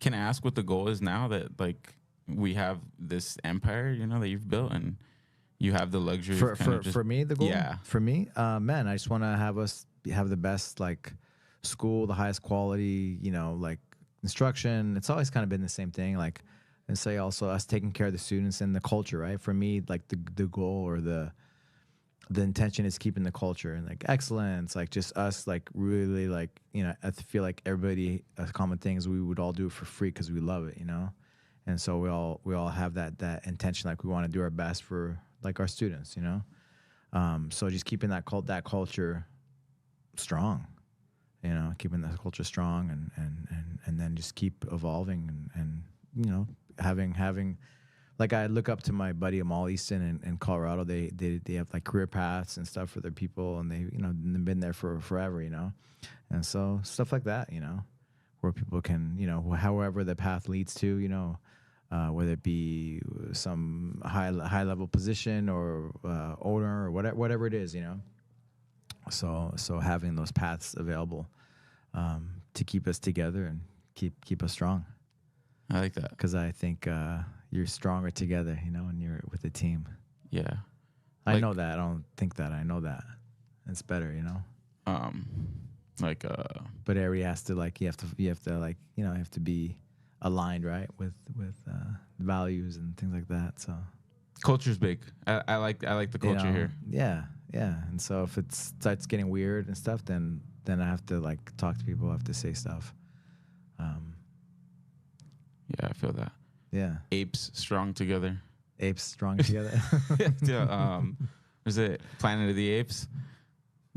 Can I ask what the goal is now that like we have this empire, that you've built, and you have the luxury For of kind of just, for me, the goal. yeah. For me, man, I just want to have us have the best like school, the highest quality, like instruction. It's always kind of been the same thing. Like, and say also us taking care of the students and the culture, right? For me, like the goal or the intention is keeping the culture and like excellence, like just us, like really like, I feel like everybody, a common thing is we would all do it for free because we love it, And so we all have that intention, like we want to do our best for like our students, So just keeping that culture strong, keeping that culture strong and then just keep evolving and having like I look up to my buddy Amal Easton in Colorado. They have like career paths and stuff for their people, and they've been there for forever, And so stuff like that, where people can, however the path leads to, whether it be some high level position or owner or whatever it is, So having those paths available to keep us together and keep us strong. I like that. Because I think you're stronger together, when you're with the team. Yeah. I know that. I don't think that. I know that. It's better, But everybody has to like you have to like you have to be aligned, right, with values and things like that. So culture's big. I like the culture here. Yeah. And so if it starts getting weird and stuff, then I have to like talk to people. I have to say stuff. Yeah, I feel that. Yeah. Apes strong together. Apes strong together. Yeah. Was it Planet of the Apes?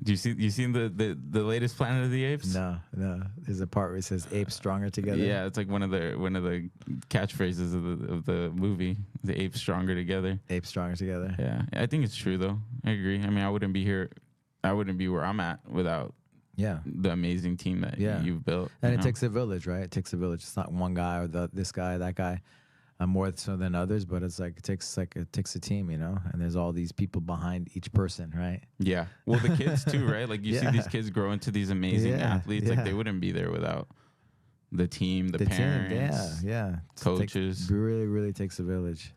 You seen the latest Planet of the Apes? No. There's a part where it says apes stronger together. Yeah, it's like one of the catchphrases of the movie. The apes stronger together. Apes stronger together. Yeah, I think it's true though. I agree. I mean, I wouldn't be here. I wouldn't be where I'm at without the amazing team that you've built. And it takes a village, right? It takes a village. It's not one guy or this guy, that guy. More so than others, but it's like it takes a team, and there's all these people behind each person, right? Yeah. Well, the kids too, right? Like you see these kids grow into these amazing athletes. Yeah. Like they wouldn't be there without the team, the parents, yeah, coaches. It really, really takes a village.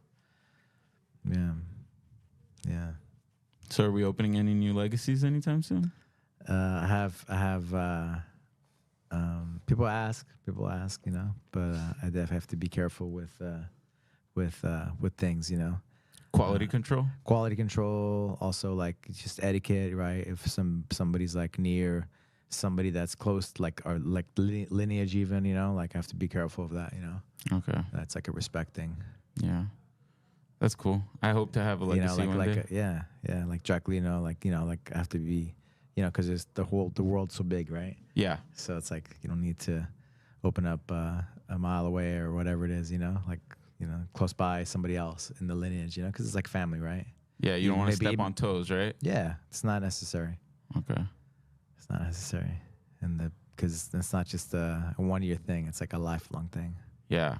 Yeah. So, are we opening any new legacies anytime soon? I have. People ask, but I definitely have to be careful with things, Quality control. Quality control, also like just etiquette, right? If somebody's like near somebody that's close, like or like lineage, even, like I have to be careful of that, Okay. That's like a respect thing. Yeah, that's cool. I hope to have a legacy one day. Like directly, like I have to be. Because it's the world's so big, right? Yeah. So it's like you don't need to open up a mile away or whatever it is, close by somebody else in the lineage, because it's like family, right? Yeah, you don't want to step on toes, right? Yeah, it's not necessary. Okay. It's not necessary, because it's not just a one-year thing; it's like a lifelong thing. Yeah.